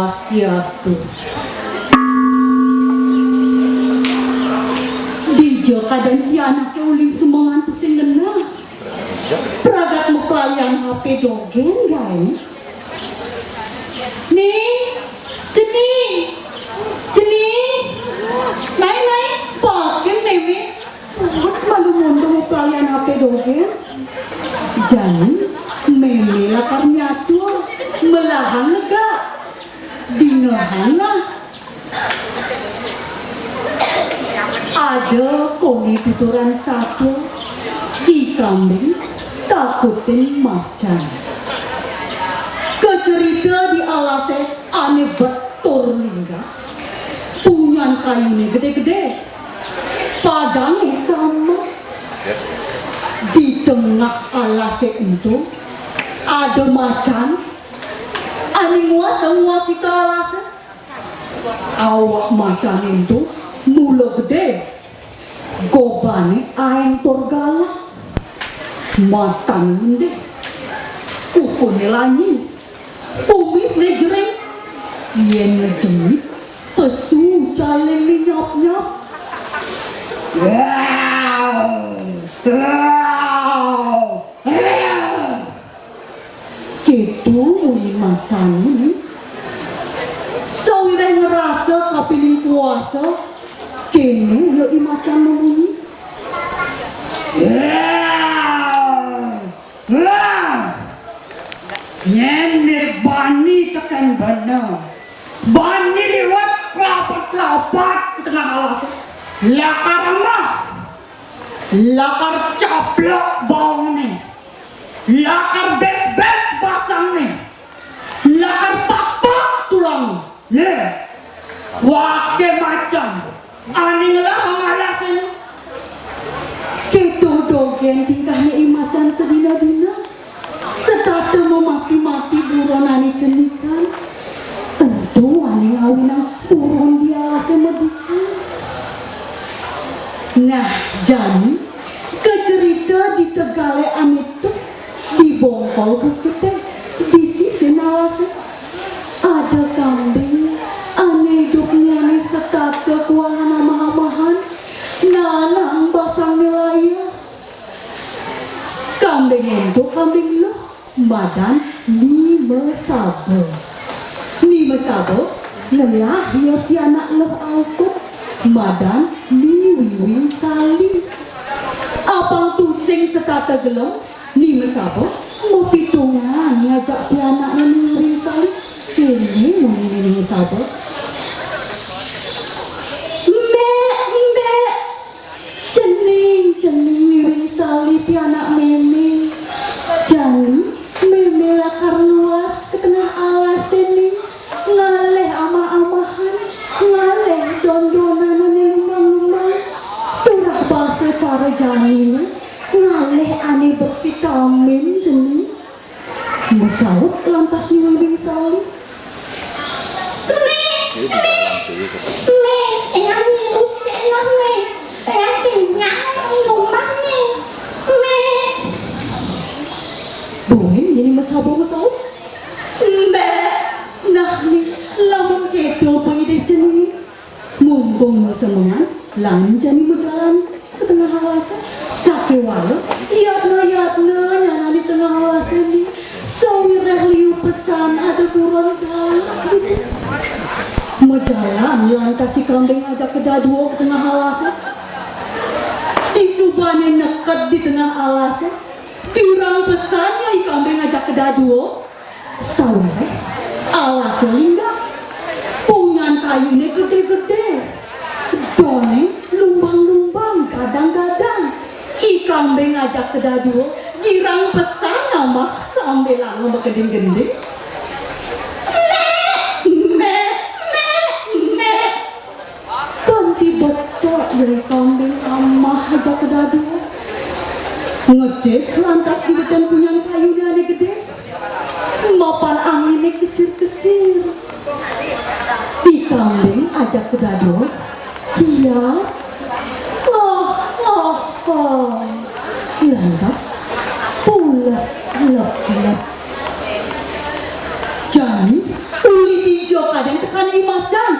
Swastiastu. Dijo kadang pianak ke ulin semongan pusing genah. Pragat mekalian HP dogen guys. Nih, Jeni, naik, pakai neme. Suat malu mondo mekalian HP dogen. Jangan meme lakar nyatu, melahang lega, dingahana. Ada kongi tuturan satu, kambing takutin macan. Kecerita di alase ane betul lingga, punyan kayunya gede-gede, padangnya sama. Di tengah alase itu ada macan, ane nguasita alase. Awak macan itu mula gede, gobane aeng torgala, matang gede, kukunya lanyi, kumis nejering, yen ngejemit, pesu caleng nyap-nyap. Gitu muli macan ini, sawire ngerasa kapiling kuasa, kene yo macan membunyi. Nyendir bani tekan bener, bani lewat kelapat ke tengah alas. Lakar mah, lakar caplok bawang nih, lakar bes-bes basang nih, lakar papak tulang nih. Wake macam, aning lah ngalasin. Keto dogen tingkahnya imacan sedina-dina, setata memati-mati buronani cenikan. Tentu aning awinang buron biasa medikan. Nah, jadi kecerita di tegale anitu di bongkol bukitnya di sisi nalase ada kambing ane hidupnya ane setata keuangan amah-amahan nanang basang nilai. Kambing itu kambing lo badan lima sabo lelah hiup anak lo aukut badan wiwing sali. Abang tusing setata gelem lima sabo mau pitungan ngajak anak wiwing sali. Kini mau lima sabo cening wiwing sali anak meme. Jani meme lakar luas ke tengah alas ini, ngaleh amah-amahan, ngaleh don-donan yang lumang-lumang. Turah bahasa cara janinya, ngaleh aneh bervitamin jenis. Mesawut lantas wiwing sali. Boy, jadi mesabo. Nah nih, lamun kedo pengideh jenis. Mumpung semangat, lanjani berjalan ke tengah hawasan. Sakewala, yatna nyana di tengah hawasan ini. Sawireh liu pesan ada kurang dalam. Mejalan lantas si kambing ajak ke daduo ke tengah hawasan. Isubane neket di tengah alasnya. Kirang pesannya kambing ngajak ke daduo. Sawireh alasnya lingga, punyan kayunya gede-gede, done lumbang-lumbang kadang-kadang. Kambing ngajak ke daduo, kirang pesan nama sambil lama bergending-gending. Ganti betok dari kambing amah ajak ke daduo. Ngedes lantas di badan punyan kayunya ada gede. Mapan anginnya kesir-kesir. Kambing ajak ke daduo. Iya. Lantas pulas lep-lep. Jadi Uli hijau kadang tekan imacan.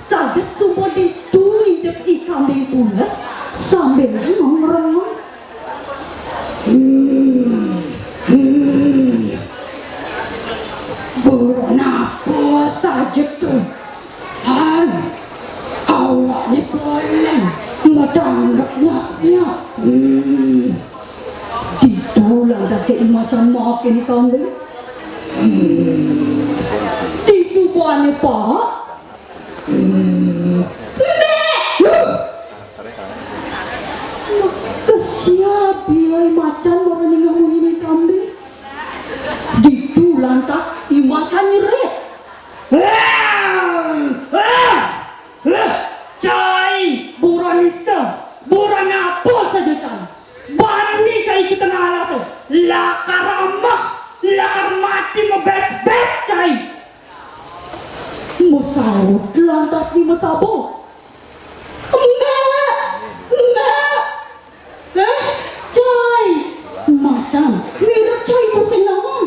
Saget semua dituli dek ikan deng pulas sambil ngerengong. Buron apa saja tuh? Awak ni boleh ngadang-ngadangnya. Ditulang dah si imacan makin kambing. Di subuhan ni pak. Kesiap biar macan orang ni ngomongin kambing. Ditu lantas imacan nyerit. Cai buranista, buran apa saja cai. Bani cai kita ngalas. Lakar amak, lakar mati membes-bes cai. Musaut lantas di mesabo. Cai macan mirip cai pusing naon.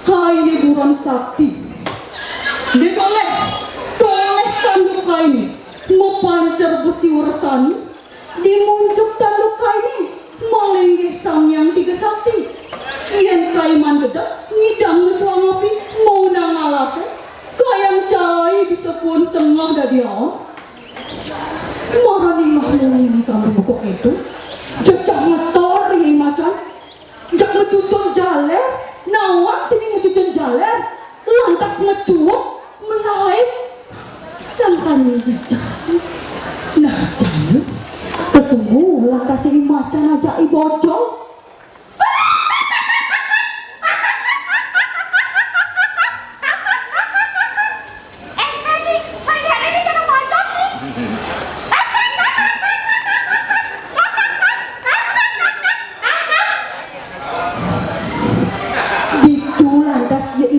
Kai ni buron sakti. Dia toleh tanduk kai ni. Mepancar besi urusan. Dimuncuk tanduk kai ni. Malenggih sang yang tiga sakti. Ian kai man gedak. Ngidang ngesuang api. Mau nang alas. Kayang cai bisa pun sengah dah dia. Marah ni mahal ni kami bukuk itu. Jejak ngetor ni macan. Jak mecucun jalan. Nawak sini mecucun jalan. Lantas ngecuok. Menaik. Sangkan jejak. Nah jangan. Ketemu lantas ini macan ajak ibocong.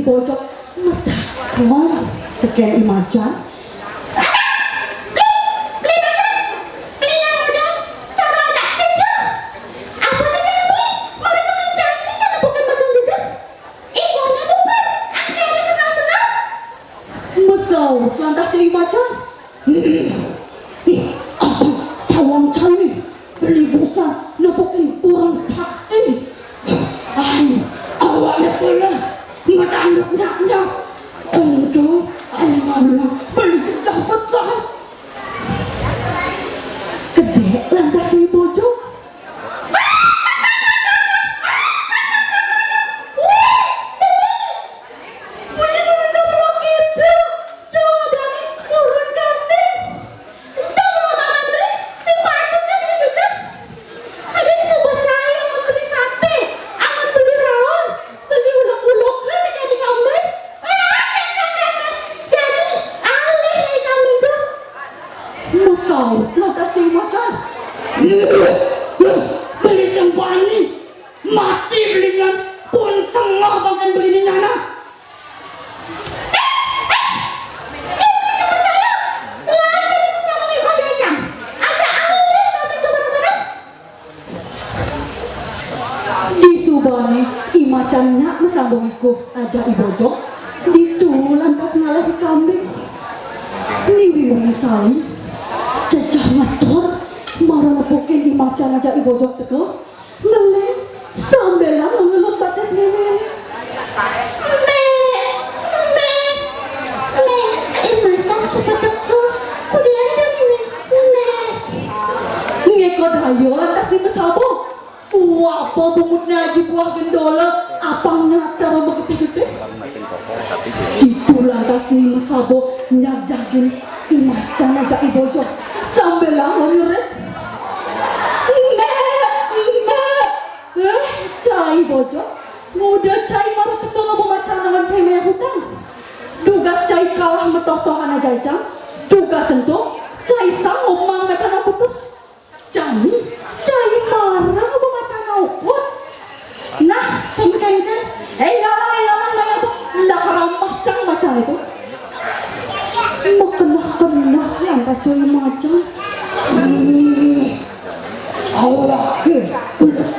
Bocok medakon sekian imajan. Mesau lantas si imajan. Apa tawang cani beli busa nepokin kurang sakti. Ay, awaknya pula ngadang-ngadangnya. Untuk anak-anak beli sejak besar. Gede lantas si bocok. Lantas si macan beli sembani mati belinya pun sengah bahkan beli ni nana. Di subane imacannya mesambungiku aja ibojok itu lantas ngalah di kambing ni wiwi sali cecah motor marah nepokin di macan aja ibojok teko ngeleng sambelan mengelut batas meme macan suka teko kudian jadi ngekod hayo lantas di mesabo apa bungutnya aja buah gendola apangnya cara begitu-gitu itu lantas di mesabo nyajagin si macan aja ibojok sambil lah nyuret cai bojok muda cai marah teko ngomong macan dengan cai merah hutang dugas cai kalah metotohan aja jam dugas sentuh cai sang ngomong macan putus jani cai marah ngomong macan uput nah singkan ngalang maya lah ramah cang macan itu mau kena yang kasih macan awak ke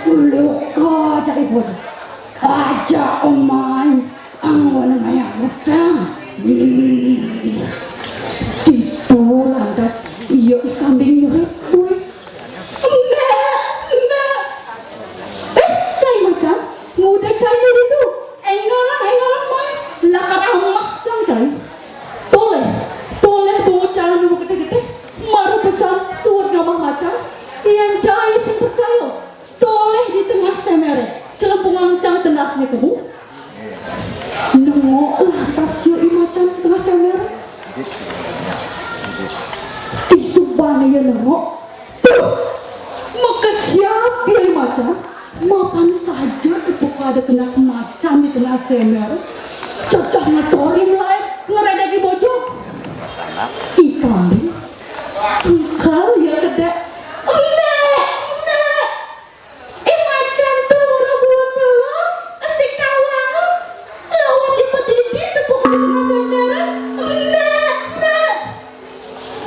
ulek aja ibu aja omai angwan maya hutang belasnya kamu nengok lantas yo imacan tengah semer disubane ya nengok tuh maka siap ya imacan makan saja itu ada kena semacam di tengah semer cocok ngatorim lain ngeredaki bojok ikambing engkau ya kedek nek imacan tuh orang buat belum asik kawan lawan dipetidi tepuk di tengah semer nek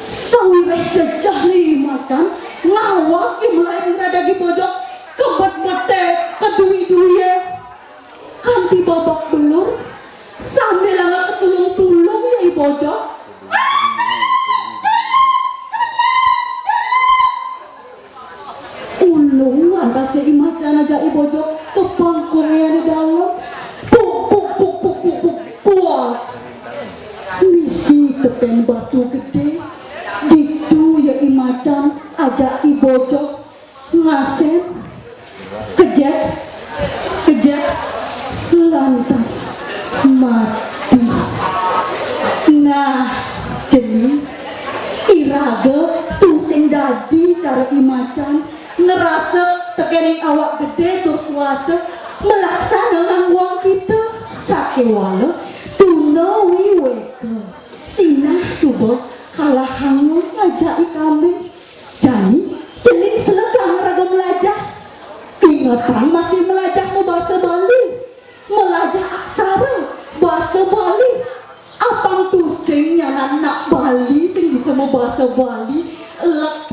sawireh jejah nih imacan ngawak mulai ngeredaki bojok kebet-bete kedui-duye kanti babak belur sambil nggak ketulung-tulung ya ibojok ulung lantas ya imacan aja ibojok kepangkongnya di dalam puk kuat misi kepen batu gede gitu ya imacan aja ibojok ngasen kejek lantas mati nah jadi iraga tusing dadi cara imacan ngerasa tekening awak gede tur kuasa melaksanakan uang kita sakewala tuna wiweke sinah subuh kalah hangun ngajak kambing jadi jeling selegang raga melajah ingatan masih melajah bahasa Bali melajah aksara bahasa Bali apang tusing nyanan nak Bali sing bisa bahasa Bali lek